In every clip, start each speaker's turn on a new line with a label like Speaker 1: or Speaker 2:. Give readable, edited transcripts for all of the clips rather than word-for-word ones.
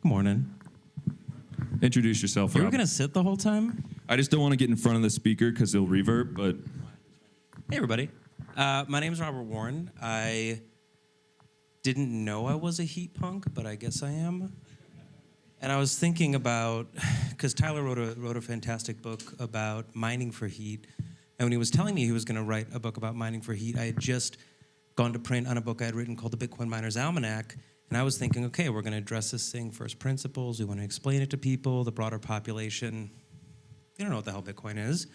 Speaker 1: Good morning.
Speaker 2: Introduce yourself,
Speaker 1: You were
Speaker 2: Rob.
Speaker 1: going to sit the whole time?
Speaker 2: I just don't want to get in front of the speaker because it'll reverb, but
Speaker 1: Hey, everybody. My name is Robert Warren. I didn't know I was a heat punk, but I guess I am. And I was thinking about, because Tyler wrote a fantastic book about mining for heat. And when he was telling me he was going to write a book about mining for heat, I had just gone to print on a book I had written called The Bitcoin Miner's Almanac. And I was thinking, okay, we're going to address this thing first principles. We want to explain it to people, the broader population. They don't know what the hell Bitcoin is.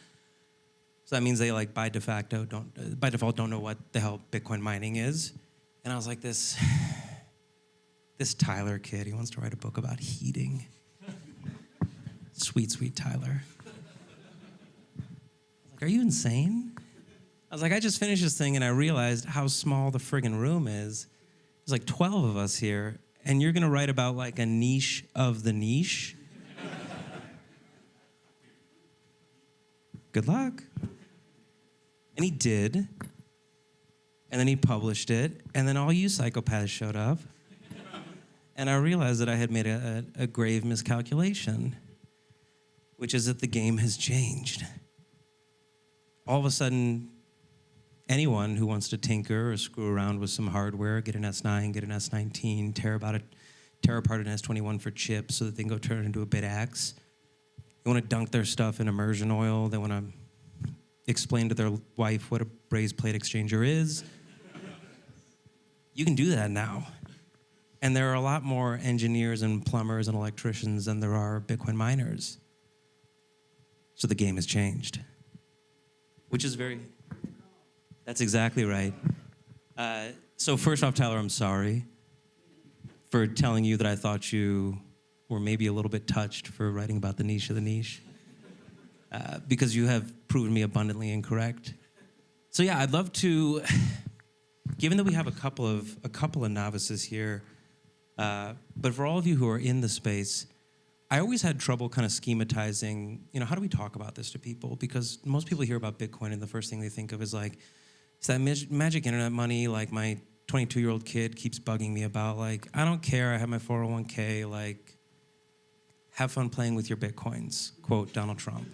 Speaker 1: So that means they, like, by default don't know what the hell Bitcoin mining is. And I was like, this Tyler kid, he wants to write a book about heating. Sweet, sweet Tyler. I was like, are you insane? I was like, I just finished this thing and I realized how small the friggin' room is. There's like 12 of us here, and you're gonna write about like a niche of the niche? Good luck. And he did. And then he published it, and then all you psychopaths showed up. And I realized that I had made a grave miscalculation, which is that the game has changed. All of a sudden, anyone who wants to tinker or screw around with some hardware, get an S9, get an S19, tear apart an S21 for chips so that they can go turn it into a bit axe. They want to dunk their stuff in immersion oil. They want to explain to their wife what a brazed plate exchanger is. You can do that now. And there are a lot more engineers and plumbers and electricians than there are Bitcoin miners. So the game has changed, which is that's exactly right. So first off, Tyler, I'm sorry for telling you that I thought you were maybe a little bit touched for writing about the niche of the niche, because you have proven me abundantly incorrect. So yeah, I'd love to, given that we have a couple of novices here, but for all of you who are in the space, I always had trouble kind of schematizing, how do we talk about this to people? Because most people hear about Bitcoin and the first thing they think of is like, it's that magic internet money, like my 22-year-old kid keeps bugging me about, like, I don't care, I have my 401k, like, have fun playing with your Bitcoins, quote Donald Trump.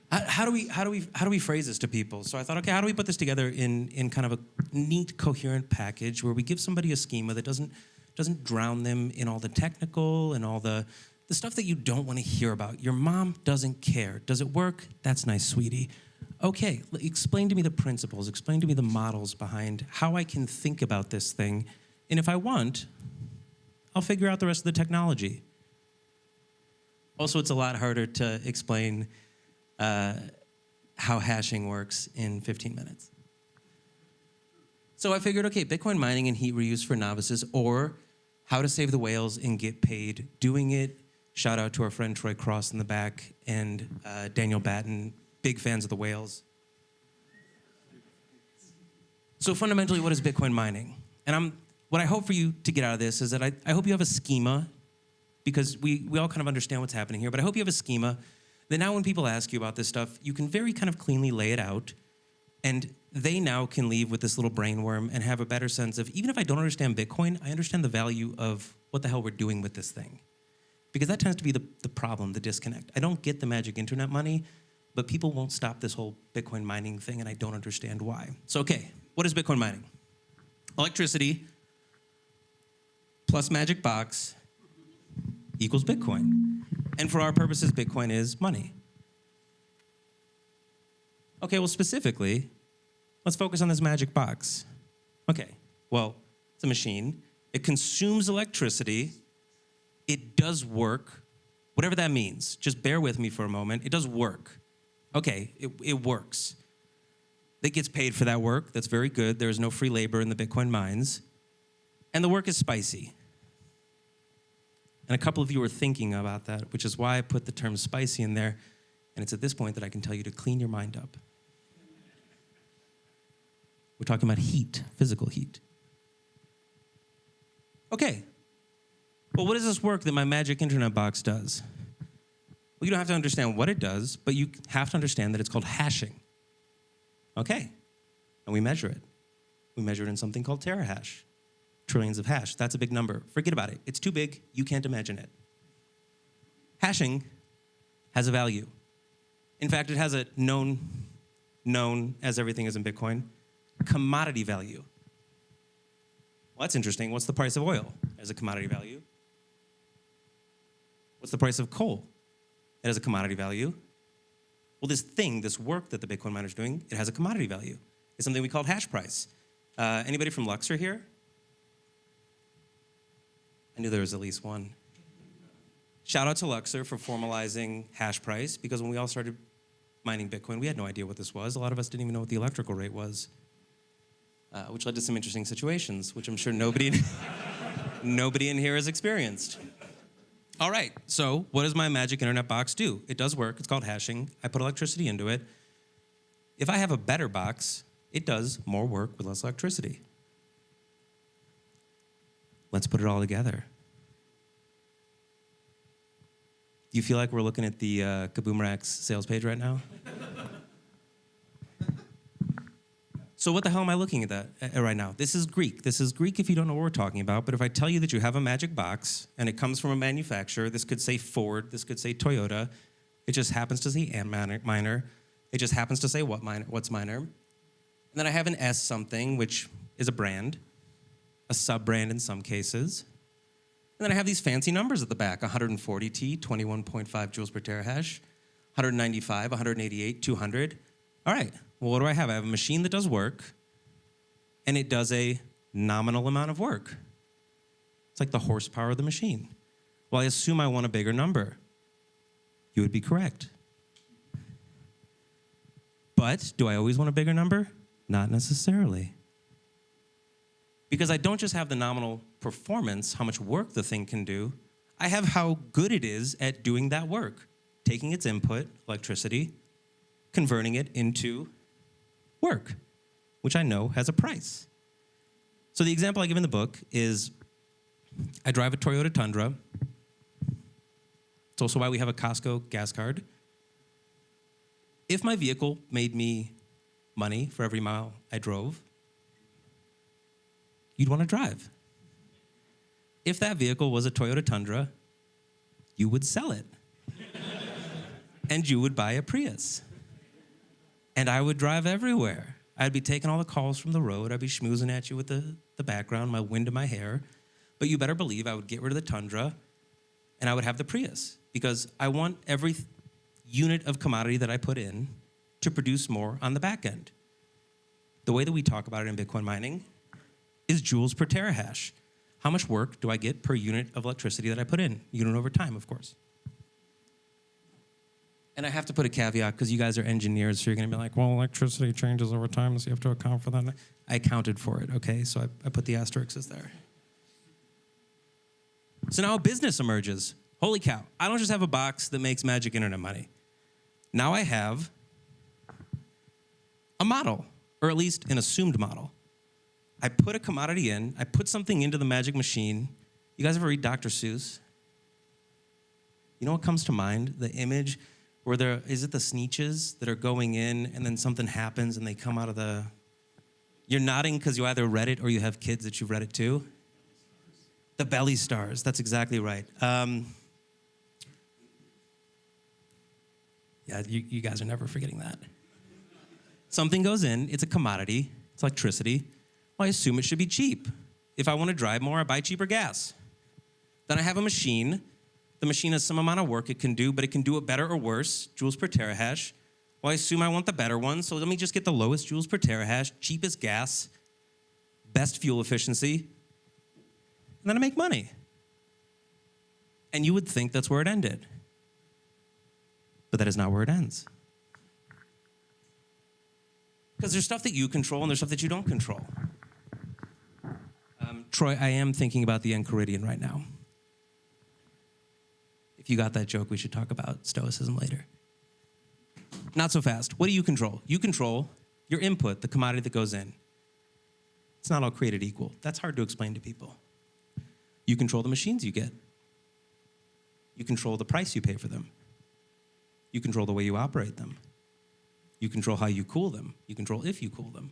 Speaker 1: How do we phrase this to people? So I thought, okay, how do we put this together in kind of a neat, coherent package where we give somebody a schema that doesn't drown them in all the technical and all the stuff that you don't want to hear about. Your mom doesn't care. Does it work? That's nice, sweetie. Okay, explain to me the principles. Explain to me the models behind how I can think about this thing. And if I want, I'll figure out the rest of the technology. Also, it's a lot harder to explain how hashing works in 15 minutes. So I figured, okay, Bitcoin mining and heat reuse for novices, or how to save the whales and get paid doing it. Shout out to our friend Troy Cross in the back and Daniel Batten, big fans of the whales. So fundamentally, what is Bitcoin mining? And what I hope for you to get out of this is that I hope you have a schema, because we all kind of understand what's happening here, but I hope you have a schema that now when people ask you about this stuff, you can very kind of cleanly lay it out, and they now can leave with this little brainworm and have a better sense of, even if I don't understand Bitcoin, I understand the value of what the hell we're doing with this thing. Because that tends to be the problem, the disconnect. I don't get the magic internet money, but people won't stop this whole Bitcoin mining thing, and I don't understand why. So, okay, what is Bitcoin mining? Electricity plus magic box equals Bitcoin. And for our purposes, Bitcoin is money. Okay, well, specifically, let's focus on this magic box. Okay, well, it's a machine. It consumes electricity. It does work, whatever that means. Just bear with me for a moment. It does work. Okay, it works. It gets paid for that work. That's very good. There is no free labor in the Bitcoin mines. And the work is spicy. And a couple of you are thinking about that, which is why I put the term spicy in there. And it's at this point that I can tell you to clean your mind up. We're talking about heat, physical heat. Okay. Well, what does this work that my magic internet box does? Well, you don't have to understand what it does, but you have to understand that it's called hashing. Okay. And we measure it. We measure it in something called terahash. trillions of hash. That's a big number. Forget about it. It's too big. You can't imagine it. Hashing has a value. In fact, it has a known as everything is in Bitcoin, commodity value. Well, that's interesting. What's the price of oil as a commodity value? What's the price of coal? It has a commodity value. Well, this work that the Bitcoin miner is doing, it has a commodity value. It's something we call hash price. Anybody from Luxor here? I knew there was at least one. Shout out to Luxor for formalizing hash price, because when we all started mining Bitcoin, we had no idea what this was. A lot of us didn't even know what the electrical rate was, which led to some interesting situations, which I'm sure nobody in here has experienced. All right, so what does my magic internet box do? It does work. It's called hashing. I put electricity into it. If I have a better box, it does more work with less electricity. Let's put it all together. Do you feel like we're looking at the Kaboomrax sales page right now? So what the hell am I looking at right now? This is Greek. This is Greek if you don't know what we're talking about. But if I tell you that you have a magic box and it comes from a manufacturer, this could say Ford, this could say Toyota. It just happens to say Antminer. It just happens to say what's miner. And then I have an S something, which is a brand, a sub-brand in some cases. And then I have these fancy numbers at the back, 140T, 21.5 joules per terahash, 195, 188, 200. All right, well, what do I have? I have a machine that does work, and it does a nominal amount of work. It's like the horsepower of the machine. Well, I assume I want a bigger number. You would be correct. But do I always want a bigger number? Not necessarily. Because I don't just have the nominal performance, how much work the thing can do, I have how good it is at doing that work, taking its input, electricity, converting it into work, which I know has a price. So the example I give in the book is I drive a Toyota Tundra. It's also why we have a Costco gas card. If my vehicle made me money for every mile I drove, you'd want to drive. If that vehicle was a Toyota Tundra, you would sell it. And you would buy a Prius. And I would drive everywhere. I'd be taking all the calls from the road. I'd be schmoozing at you with the background, my wind in my hair. But you better believe I would get rid of the Tundra and I would have the Prius, because I want every unit of commodity that I put in to produce more on the back end. The way that we talk about it in Bitcoin mining is joules per terahash. How much work do I get per unit of electricity that I put in? Unit over time, of course. And I have to put a caveat, because you guys are engineers, so you're going to be like, well, electricity changes over time, so you have to account for that. I accounted for it, okay? So I put the asterisks there. So now a business emerges. Holy cow. I don't just have a box that makes magic internet money. Now I have a model, or at least an assumed model. I put a commodity in. I put something into the magic machine. You guys ever read Dr. Seuss? You know what comes to mind? The image where is it the Sneetches that are going in and then something happens and they come out of the... You're nodding because you either read it or you have kids that you've read it too. The belly stars. That's exactly right. Yeah, you guys are never forgetting that. Something goes in. It's a commodity. It's electricity. Well, I assume it should be cheap. If I want to drive more, I buy cheaper gas. Then I have a machine. The machine has some amount of work it can do, but it can do it better or worse, joules per terahash. Well, I assume I want the better one, so let me just get the lowest joules per terahash, cheapest gas, best fuel efficiency, and then I make money. And you would think that's where it ended. But that is not where it ends. Because there's stuff that you control and there's stuff that you don't control. Troy, I am thinking about the Enchiridion right now. If you got that joke, we should talk about Stoicism later. Not so fast. What do you control? You control your input, the commodity that goes in. It's not all created equal. That's hard to explain to people. You control the machines you get. You control the price you pay for them. You control the way you operate them. You control how you cool them. You control if you cool them.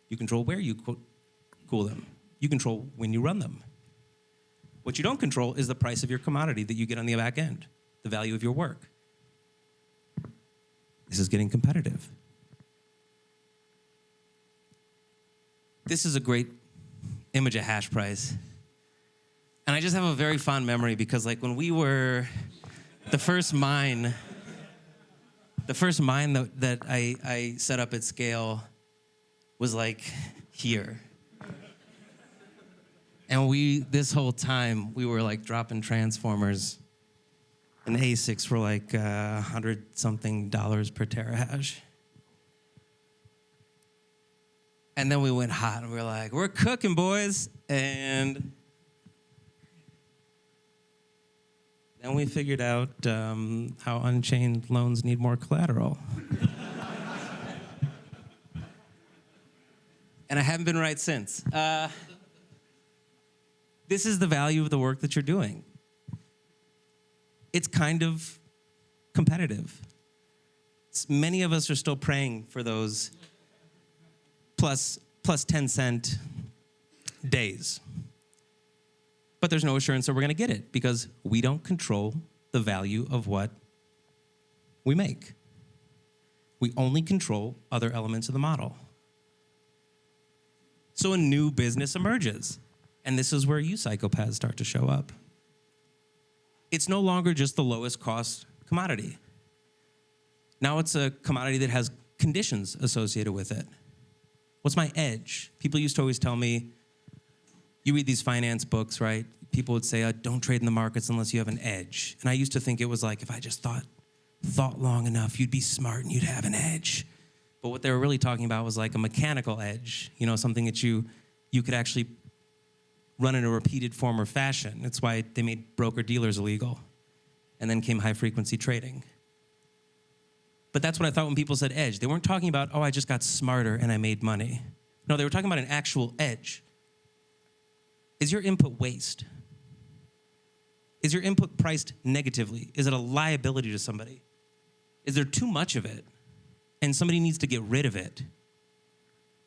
Speaker 1: You control where you cool them. You control when you run them. What you don't control is the price of your commodity that you get on the back end, the value of your work. This is getting competitive. This is a great image of hash price. And I just have a very fond memory because like when we were, the first mine that I set up at scale was like here. And this whole time, we were like dropping transformers and ASICs were like $100-something per terahash. And then we went hot and we were like, we're cooking, boys. And then we figured out how unchained loans need more collateral. And I haven't been right since. This is the value of the work that you're doing. It's kind of competitive. Many of us are still praying for those plus 10 cent days. But there's no assurance that we're going to get it because we don't control the value of what we make. We only control other elements of the model. So a new business emerges. And this is where you psychopaths start to show up. It's no longer just the lowest cost commodity. Now it's a commodity that has conditions associated with it. What's my edge? People used to always tell me, you read these finance books, right? People would say, don't trade in the markets unless you have an edge. And I used to think it was like, if I just thought long enough, you'd be smart and you'd have an edge. But what they were really talking about was like a mechanical edge, something that you could actually run in a repeated form or fashion. That's why they made broker-dealers illegal. And then came high-frequency trading. But that's what I thought when people said edge. They weren't talking about, I just got smarter and I made money. No, they were talking about an actual edge. Is your input waste? Is your input priced negatively? Is it a liability to somebody? Is there too much of it? And somebody needs to get rid of it.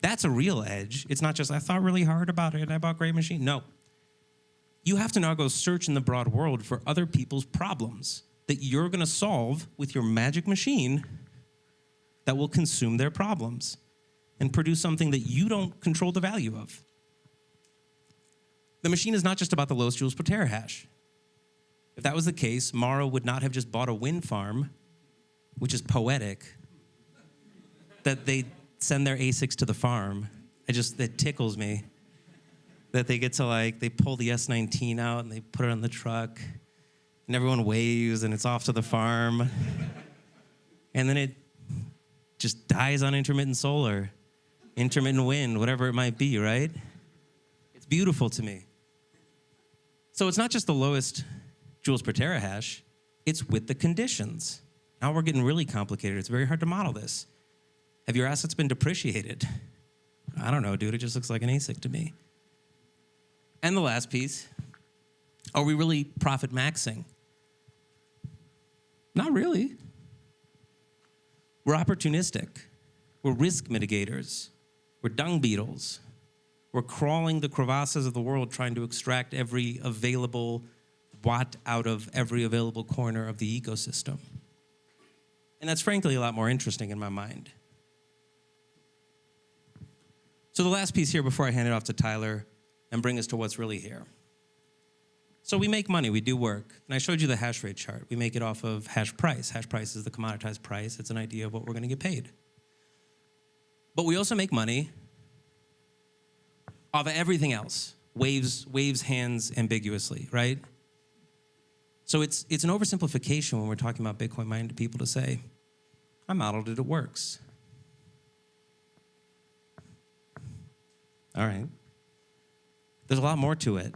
Speaker 1: That's a real edge. It's not just, I thought really hard about it and I bought a great machine. No. You have to now go search in the broad world for other people's problems that you're going to solve with your magic machine that will consume their problems and produce something that you don't control the value of. The machine is not just about the lowest joules per terahash. If that was the case, Morrow would not have just bought a wind farm, which is poetic, that they send their ASICs to the farm. It tickles me that they get to they pull the S19 out and they put it on the truck and everyone waves and it's off to the farm. And then it just dies on intermittent solar, intermittent wind, whatever it might be, right? It's beautiful to me. So it's not just the lowest joules per terahash, it's with the conditions. Now we're getting really complicated. It's very hard to model this. Have your assets been depreciated? I don't know, dude. It just looks like an ASIC to me. And the last piece, are we really profit maxing? Not really. We're opportunistic. We're risk mitigators. We're dung beetles. We're crawling the crevasses of the world trying to extract every available watt out of every available corner of the ecosystem. And that's frankly a lot more interesting in my mind. So the last piece here before I hand it off to Tyler and bring us to what's really here. So we make money, we do work. And I showed you the hash rate chart. We make it off of hash price. Hash price is the commoditized price. It's an idea of what we're going to get paid. But we also make money off of everything else. Waves hands ambiguously, right? So it's an oversimplification when we're talking about Bitcoin mining to people to say, I modeled it, it works. All right. There's a lot more to it.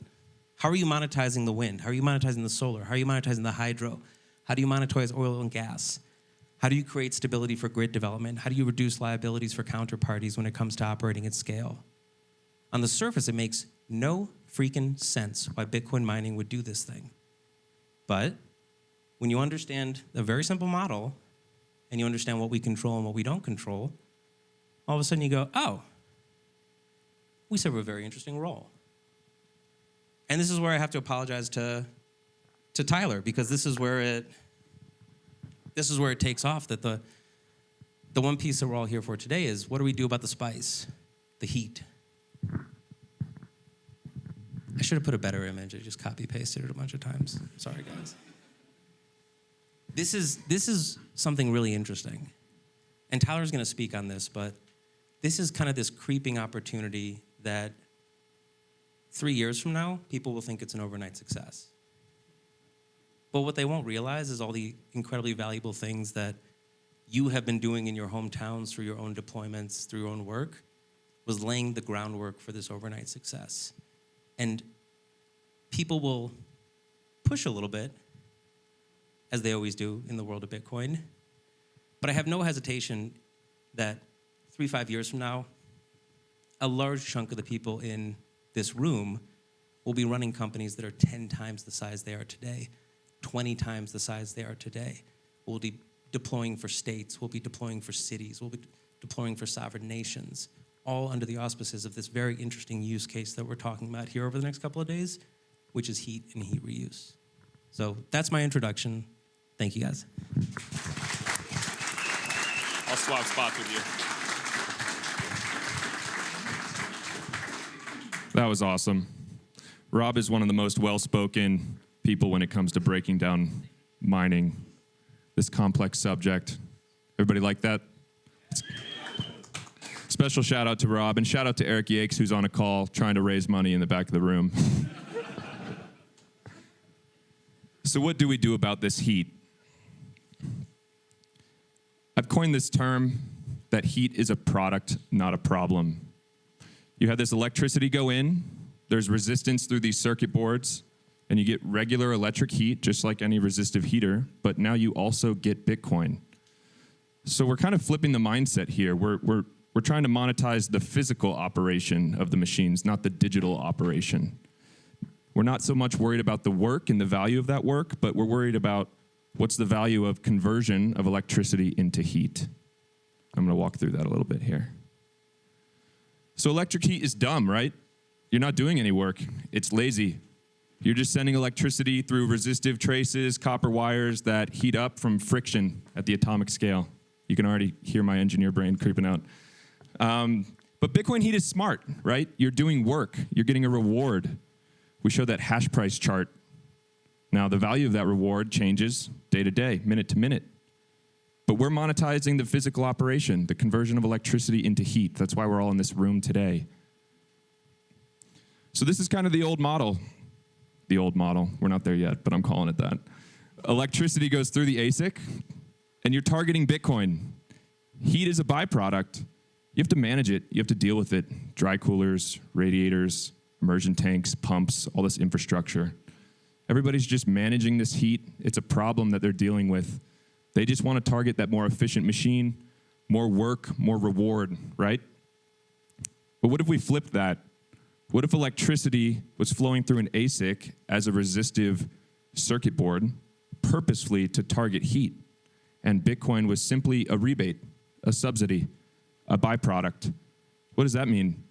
Speaker 1: How are you monetizing the wind? How are you monetizing the solar? How are you monetizing the hydro? How do you monetize oil and gas? How do you create stability for grid development? How do you reduce liabilities for counterparties when it comes to operating at scale? On the surface, it makes no freaking sense why Bitcoin mining would do this thing. But when you understand a very simple model and you understand what we control and what we don't control, all of a sudden you go, oh, we serve a very interesting role. And this is where I have to apologize to Tyler, because this is where it takes off. That the one piece that we're all here for today is, what do we do about the spice, the heat? I should have put a better image. I just copy pasted it a bunch of times. Sorry, guys. This is something really interesting, and Tyler's going to speak on this, but this is kind of this creeping opportunity that 3 years from now, people will think it's an overnight success. But what they won't realize is all the incredibly valuable things that you have been doing in your hometowns through your own deployments, through your own work, was laying the groundwork for this overnight success. And people will push a little bit, as they always do in the world of Bitcoin. But I have no hesitation that 3-5 years from now, a large chunk of the people in this room will be running companies that are 10 times the size they are today, 20 times the size they are today. We'll be deploying for states, we'll be deploying for cities, we'll be deploying for sovereign nations, all under the auspices of this very interesting use case that we're talking about here over the next couple of days, which is heat and heat reuse. So that's my introduction. Thank you, guys.
Speaker 3: I'll swap spots with you.
Speaker 2: That was awesome. Rob is one of the most well-spoken people when it comes to breaking down mining, this complex subject. Everybody like that? Special shout out to Rob, and shout out to Eric Yakes, who's on a call trying to raise money in the back of the room. So what do we do about this heat? I've coined this term that heat is a product, not a problem. You have this electricity go in, there's resistance through these circuit boards, and you get regular electric heat, just like any resistive heater, but now you also get Bitcoin. So we're kind of flipping the mindset here. We're trying to monetize the physical operation of the machines, not the digital operation. We're not so much worried about the work and the value of that work, but we're worried about what's the value of conversion of electricity into heat. I'm going to walk through that a little bit here. So electric heat is dumb, right? You're not doing any work. It's lazy. You're just sending electricity through resistive traces, copper wires that heat up from friction at the atomic scale. You can already hear my engineer brain creeping out. But Bitcoin heat is smart, right? You're doing work. You're getting a reward. We show that hash price chart. Now, the value of that reward changes day to day, minute to minute. But we're monetizing the physical operation, the conversion of electricity into heat. That's why we're all in this room today. So this is kind of the old model. The old model. We're not there yet, but I'm calling it that. Electricity goes through the ASIC, and you're targeting Bitcoin. Heat is a byproduct. You have to manage it. You have to deal with it. Dry coolers, radiators, immersion tanks, pumps, all this infrastructure. Everybody's just managing this heat. It's a problem that they're dealing with. They just want to target that more efficient machine, more work, more reward, right? But what if we flipped that? What if electricity was flowing through an ASIC as a resistive circuit board purposefully to target heat, and Bitcoin was simply a rebate, a subsidy, a byproduct? What does that mean?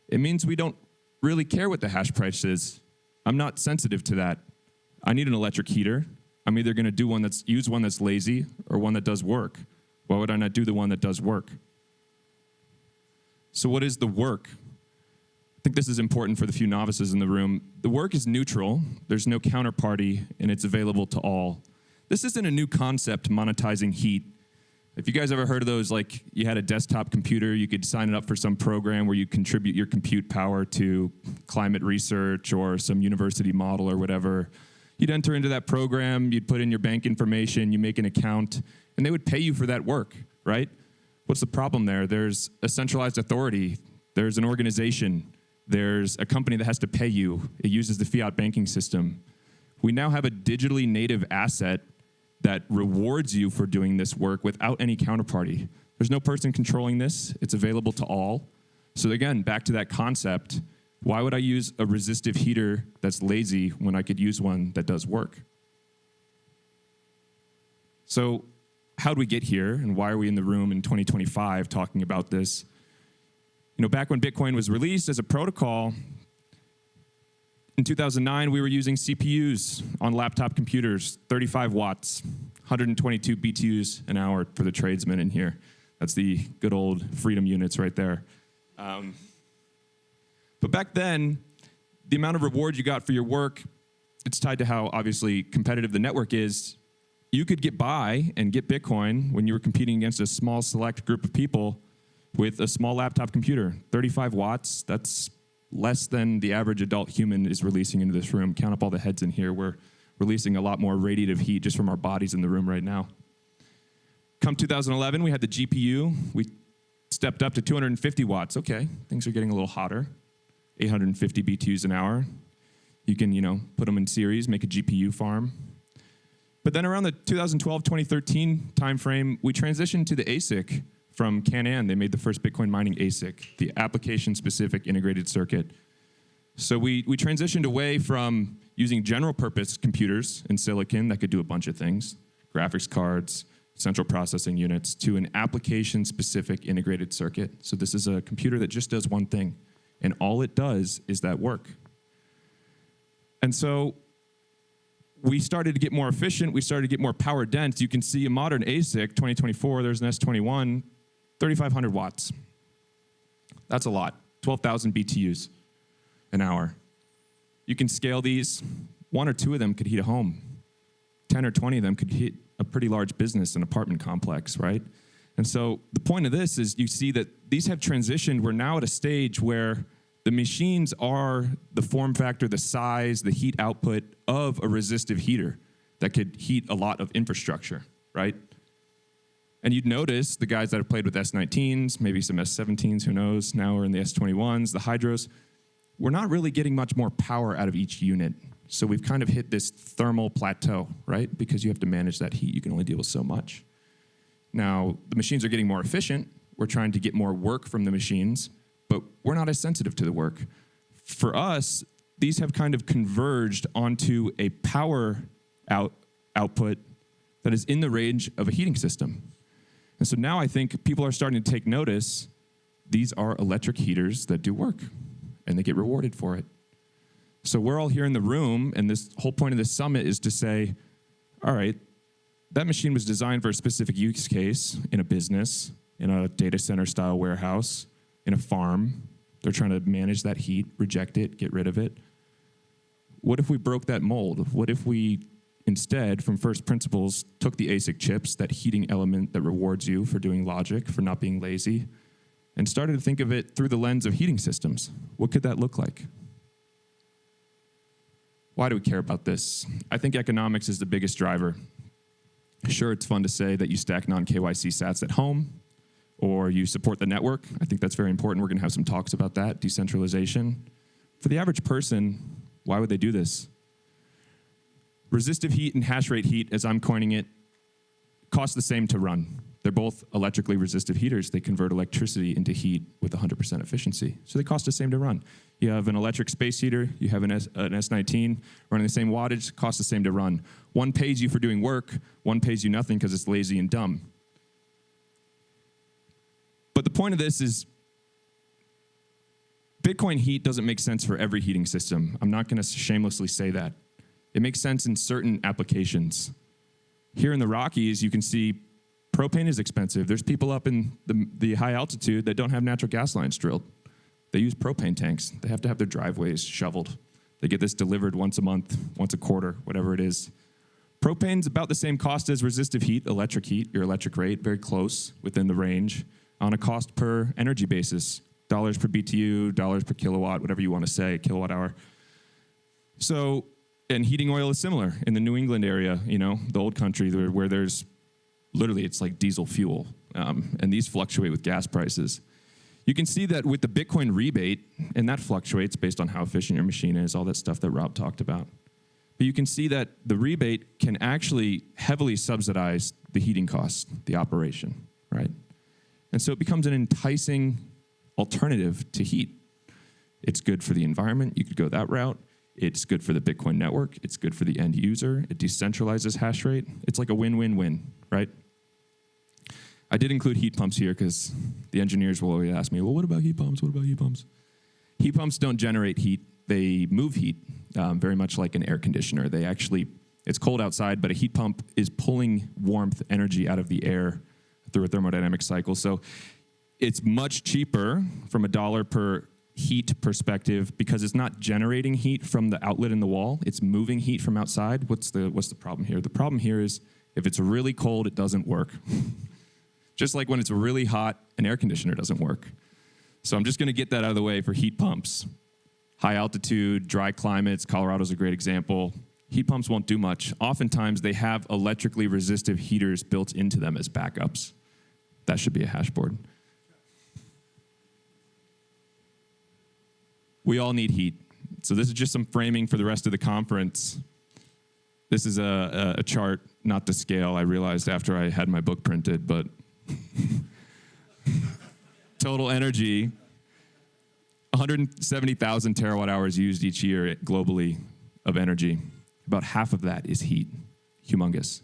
Speaker 2: It means we don't really care what the hash price is. I'm not sensitive to that. I need an electric heater. I'm either going to use one that's lazy or one that does work. Why would I not do the one that does work? So what is the work? I think this is important for the few novices in the room. The work is neutral. There's no counterparty, and it's available to all. This isn't a new concept, monetizing heat. If you guys ever heard of those, like you had a desktop computer, you could sign it up for some program where you contribute your compute power to climate research or some university model or whatever. You'd enter into that program, you'd put in your bank information, you make an account, and they would pay you for that work, right? What's the problem there? There's a centralized authority. There's an organization. There's a company that has to pay you. It uses the fiat banking system. We now have a digitally native asset that rewards you for doing this work without any counterparty. There's no person controlling this. It's available to all. So again, back to that concept, why would I use a resistive heater that's lazy when I could use one that does work? So how'd we get here, and why are we in the room in 2025 talking about this? You know, back when Bitcoin was released as a protocol, In 2009, we were using CPUs on laptop computers, 35 watts, 122 BTUs an hour for the tradesmen in here. That's the good old freedom units right there. But back then, the amount of reward you got for your work, it's tied to how obviously competitive the network is. You could get by and get Bitcoin when you were competing against a small select group of people with a small laptop computer. 35 watts, that's less than the average adult human is releasing into this room. Count up all the heads in here. We're releasing a lot more radiative heat just from our bodies in the room right now. Come 2011, we had the GPU. We stepped up to 250 watts. Okay, things are getting a little hotter. 850 BTUs an hour. You can, put them in series, make a GPU farm. But then around the 2012, 2013 timeframe, we transitioned to the ASIC from Can-An. They made the first Bitcoin mining ASIC, the application-specific integrated circuit. So we transitioned away from using general-purpose computers in silicon that could do a bunch of things, graphics cards, central processing units, to an application-specific integrated circuit. So this is a computer that just does one thing, and all it does is that work. And so we started to get more efficient. We started to get more power dense. You can see a modern ASIC, 2024, there's an S21, 3,500 watts. That's a lot, 12,000 BTUs an hour. You can scale these. 1 or 2 of them could heat a home. 10 or 20 of them could heat a pretty large business, an apartment complex, right? And so the point of this is you see that these have transitioned. We're now at a stage where the machines are the form factor, the size, the heat output of a resistive heater that could heat a lot of infrastructure, right? And you'd notice the guys that have played with S19s, maybe some S17s, who knows, now we're in the S21s, the Hydros, we're not really getting much more power out of each unit. So we've kind of hit this thermal plateau, right? Because you have to manage that heat. You can only deal with so much. Now, the machines are getting more efficient. We're trying to get more work from the machines, but we're not as sensitive to the work. For us, these have kind of converged onto a power output that is in the range of a heating system. And so now I think people are starting to take notice. These are electric heaters that do work, and they get rewarded for it. So we're all here in the room, and this whole point of this summit is to say, all right, that machine was designed for a specific use case in a business, in a data center style warehouse, in a farm. They're trying to manage that heat, reject it, get rid of it. What if we broke that mold? What if we instead, from first principles, took the ASIC chips, that heating element that rewards you for doing logic, for not being lazy, and started to think of it through the lens of heating systems? What could that look like? Why do we care about this? I think economics is the biggest driver. Sure, it's fun to say that you stack non-KYC sats at home, or you support the network. I think that's very important. We're going to have some talks about that, decentralization. For the average person, why would they do this? Resistive heat and hash rate heat, as I'm coining it, cost the same to run. They're both electrically resistive heaters. They convert electricity into heat with 100% efficiency. So they cost the same to run. You have an electric space heater, you have an S19 running the same wattage, costs the same to run. One pays you for doing work, one pays you nothing because it's lazy and dumb. But the point of this is Bitcoin heat doesn't make sense for every heating system. I'm not going to shamelessly say that. It makes sense in certain applications. Here in the Rockies, you can see propane is expensive. There's people up in the high altitude that don't have natural gas lines drilled. They use propane tanks. They have to have their driveways shoveled. They get this delivered once a month, once a quarter, whatever it is. Propane's about the same cost as resistive heat, your electric rate, very close within the range on a cost per energy basis, dollars per BTU, dollars per kilowatt, whatever you want to say, kilowatt hour. So, and heating oil is similar in the New England area, the old country where there's literally, it's like diesel fuel, and these fluctuate with gas prices. You can see that with the Bitcoin rebate, and that fluctuates based on how efficient your machine is, all that stuff that Rob talked about. But you can see that the rebate can actually heavily subsidize the heating costs, the operation, right? And so it becomes an enticing alternative to heat. It's good for the environment. You could go that route. It's good for the Bitcoin network. It's good for the end user. It decentralizes hash rate. It's like a win-win-win, right? I did include heat pumps here because the engineers will always ask me, well, what about heat pumps? What about heat pumps? Heat pumps don't generate heat. They move heat. very much like an air conditioner. It's cold outside, but a heat pump is pulling warmth energy out of the air through a thermodynamic cycle. So it's much cheaper from a dollar per heat perspective because it's not generating heat from the outlet in the wall. It's moving heat from outside. What's the problem here? The problem here is if it's really cold, it doesn't work. Just like when it's really hot, an air conditioner doesn't work. So I'm just going to get that out of the way for heat pumps. High altitude, dry climates, Colorado's a great example. Heat pumps won't do much. Oftentimes, they have electrically resistive heaters built into them as backups. That should be a hashboard. We all need heat. So this is just some framing for the rest of the conference. This is a chart, not to scale, I realized after I had my book printed, but total energy, 170,000 terawatt hours used each year globally of energy. About half of that is heat. Humongous.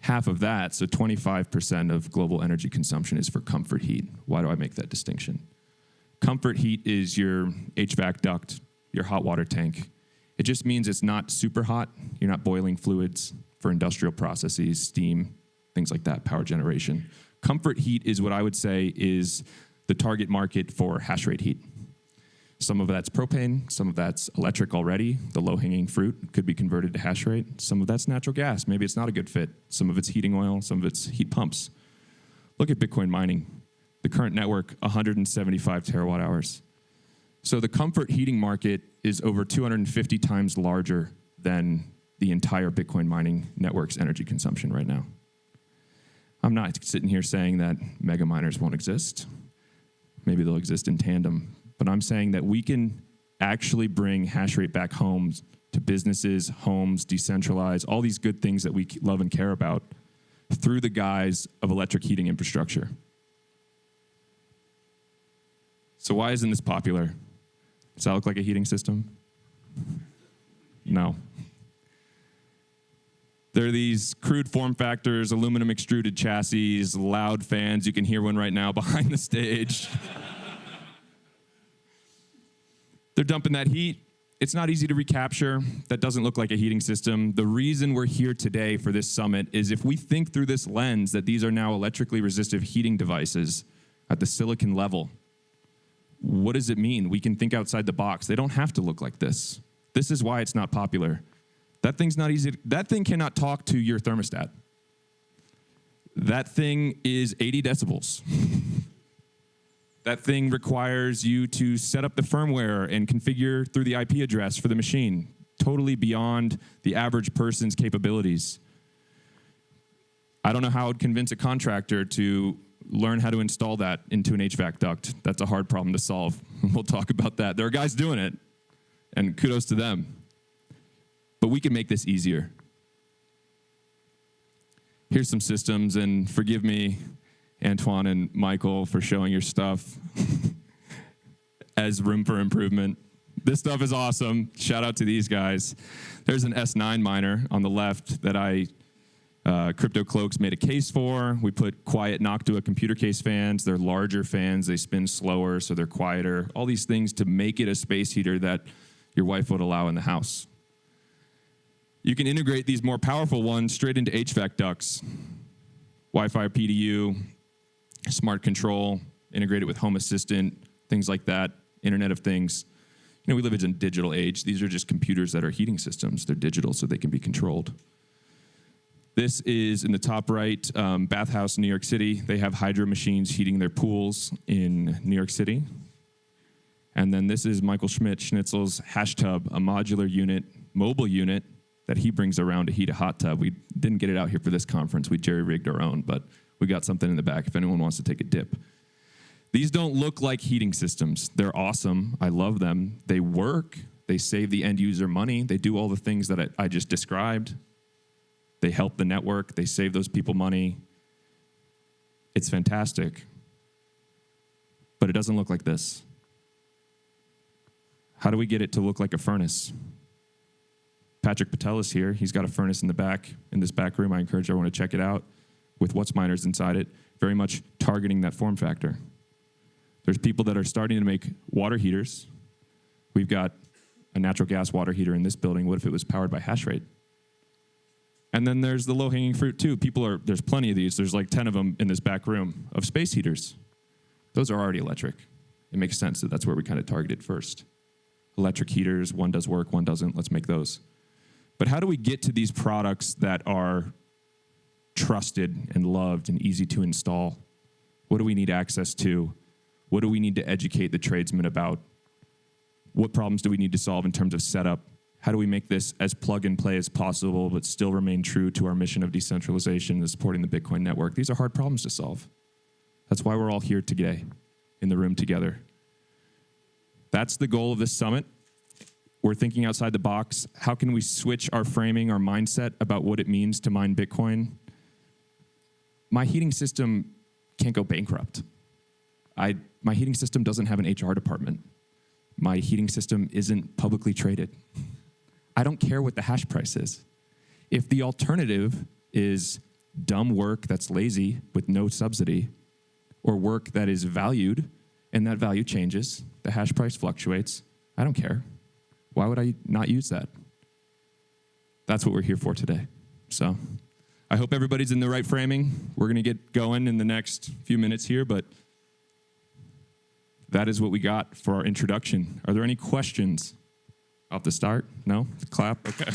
Speaker 2: Half of that, so 25% of global energy consumption is for comfort heat. Why do I make that distinction? Comfort heat is your HVAC duct, your hot water tank. It just means it's not super hot. You're not boiling fluids for industrial processes, steam, things like that, power generation. Comfort heat is what I would say is the target market for hash rate heat. Some of that's propane, some of that's electric already. The low-hanging fruit could be converted to hash rate. Some of that's natural gas. Maybe it's not a good fit. Some of it's heating oil, some of it's heat pumps. Look at Bitcoin mining. The current network, 175 terawatt hours. So the comfort heating market is over 250 times larger than the entire Bitcoin mining network's energy consumption right now. I'm not sitting here saying that mega miners won't exist. Maybe they'll exist in tandem. But I'm saying that we can actually bring hash rate back home to businesses, homes, decentralize, all these good things that we love and care about through the guise of electric heating infrastructure. So why isn't this popular? Does that look like a heating system? No. There are these crude form factors, aluminum extruded chassis, loud fans. You can hear one right now behind the stage. They're dumping that heat. It's not easy to recapture. That doesn't look like a heating system. The reason we're here today for this summit is if we think through this lens that these are now electrically resistive heating devices at the silicon level, what does it mean? We can think outside the box. They don't have to look like this. This is why it's not popular. That thing's not easy. That thing cannot talk to your thermostat. That thing is 80 decibels. That thing requires you to set up the firmware and configure through the IP address for the machine, totally beyond the average person's capabilities. I don't know how I would convince a contractor to learn how to install that into an HVAC duct. That's a hard problem to solve. We'll talk about that. There are guys doing it, and kudos to them. But we can make this easier. Here's some systems, and forgive me, Antoine and Michael, for showing your stuff as room for improvement. This stuff is awesome. Shout out to these guys. There's an S9 miner on the left that Crypto Cloaks made a case for. We put quiet Noctua computer case fans. They're larger fans. They spin slower, so they're quieter. All these things to make it a space heater that your wife would allow in the house. You can integrate these more powerful ones straight into HVAC ducts. Wi-Fi PDU, smart control, integrated with Home Assistant, things like that, Internet of Things. You know, we live in a digital age. These are just computers that are heating systems. They're digital, so they can be controlled. This is in the top right, Bathhouse in New York City. They have hydro machines heating their pools in New York City. And then this is Michael Schnitzel's Hash Tub, a modular unit, mobile unit, that he brings around to heat a hot tub. We didn't get it out here for this conference. We jerry-rigged our own, but we got something in the back if anyone wants to take a dip. These don't look like heating systems. They're awesome. I love them. They work. They save the end user money. They do all the things that I just described. They help the network. They save those people money. It's fantastic. But it doesn't look like this. How do we get it to look like a furnace? Patrick Patel is here. He's got a furnace in the back, in this back room. I encourage everyone to check it out with what's miners inside it, very much targeting that form factor. There's people that are starting to make water heaters. We've got a natural gas water heater in this building. What if it was powered by hash rate? And then there's the low-hanging fruit too. There's plenty of these. There's like 10 of them in this back room of space heaters. Those are already electric. It makes sense that that's where we kind of targeted first. Electric heaters, one does work, one doesn't. Let's make those. But how do we get to these products that are trusted and loved and easy to install? What do we need access to? What do we need to educate the tradesmen about? What problems do we need to solve in terms of setup? How do we make this as plug and play as possible, but still remain true to our mission of decentralization and supporting the Bitcoin network? These are hard problems to solve. That's why we're all here today in the room together. That's the goal of this summit. We're thinking outside the box. How can we switch our framing, our mindset about what it means to mine Bitcoin? My heating system can't go bankrupt. My heating system doesn't have an HR department. My heating system isn't publicly traded. I don't care what the hash price is. If the alternative is dumb work that's lazy with no subsidy, or work that is valued and that value changes, the hash price fluctuates, I don't care. Why would I not use that? That's what we're here for today. So I hope everybody's in the right framing. We're going to get going in the next few minutes here, but that is what we got for our introduction. Are there any questions off the start? No? Clap? Okay.